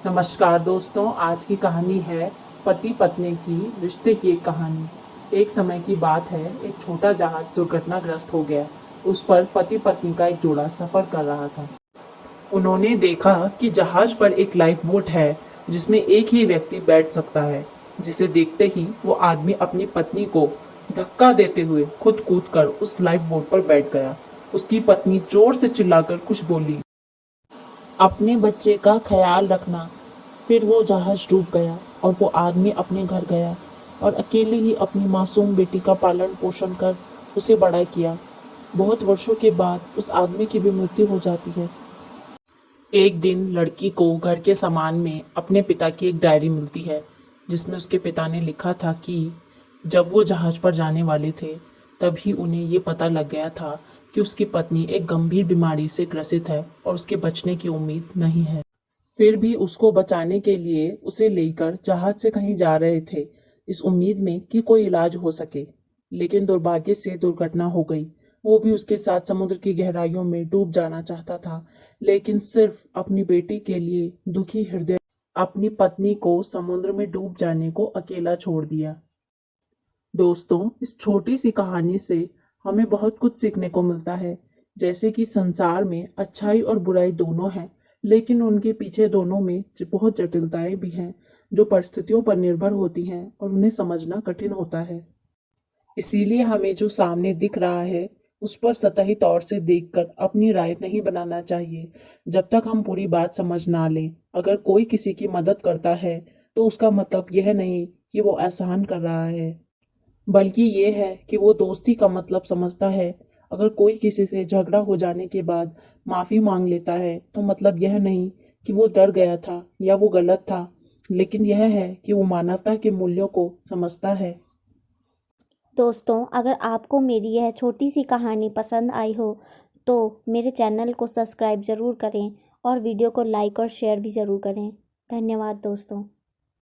नमस्कार दोस्तों, आज की कहानी है पति पत्नी की रिश्ते की एक कहानी। एक समय की बात है, एक छोटा जहाज दुर्घटनाग्रस्त हो गया। उस पर पति पत्नी का एक जोड़ा सफर कर रहा था। उन्होंने देखा कि जहाज पर एक लाइफ बोट है जिसमें एक ही व्यक्ति बैठ सकता है, जिसे देखते ही वो आदमी अपनी पत्नी को धक्का देते हुए खुद कूदकर उस लाइफ बोट पर बैठ गया। उसकी पत्नी जोर से चिल्लाकर कुछ बोली, अपने बच्चे का ख्याल रखना। फिर वो जहाज डूब गया और वो आदमी अपने घर गया और अकेले ही अपनी मासूम बेटी का पालन पोषण कर उसे बड़ा किया। बहुत वर्षों के बाद उस आदमी की भी मृत्यु हो जाती है। एक दिन लड़की को घर के सामान में अपने पिता की एक डायरी मिलती है, जिसमें उसके पिता ने लिखा था कि जब वो जहाज पर जाने वाले थे, तभी उन्हें ये पता लग गया था कि उसकी पत्नी एक गंभीर बीमारी से ग्रसित है और उसके बचने की उम्मीद नहीं है। फिर भी उसको बचाने के लिए उसे लेकर जहाज से कहीं जा रहे थे, इस उम्मीद में कि कोई इलाज हो सके। लेकिन दुर्भाग्य से दुर्घटना हो गई। वो भी उसके साथ समुद्र की गहराइयों में डूब जाना चाहता था, लेकिन सिर्फ अपनी बेटी के लिए दुखी हृदय अपनी पत्नी को समुद्र में डूब जाने को अकेला छोड़ दिया। दोस्तों, इस छोटी सी कहानी से हमें बहुत कुछ सीखने को मिलता है। जैसे कि संसार में अच्छाई और बुराई दोनों हैं, लेकिन उनके पीछे दोनों में बहुत जटिलताएं भी हैं, जो परिस्थितियों पर निर्भर होती हैं और उन्हें समझना कठिन होता है। इसीलिए हमें जो सामने दिख रहा है, उस पर सतही तौर से देखकर अपनी राय नहीं बनाना चाहिए, जब तक हम पूरी बात समझ ना लें। अगर कोई किसी की मदद करता है, तो उसका मतलब यह नहीं कि वो एहसान कर रहा है, बल्कि ये है कि वो दोस्ती का मतलब समझता है। अगर कोई किसी से झगड़ा हो जाने के बाद माफ़ी मांग लेता है, तो मतलब यह नहीं कि वो डर गया था या वो गलत था, लेकिन यह है कि वो मानवता के मूल्यों को समझता है। दोस्तों, अगर आपको मेरी यह छोटी सी कहानी पसंद आई हो तो मेरे चैनल को सब्सक्राइब ज़रूर करें और वीडियो को लाइक और शेयर भी ज़रूर करें। धन्यवाद दोस्तों।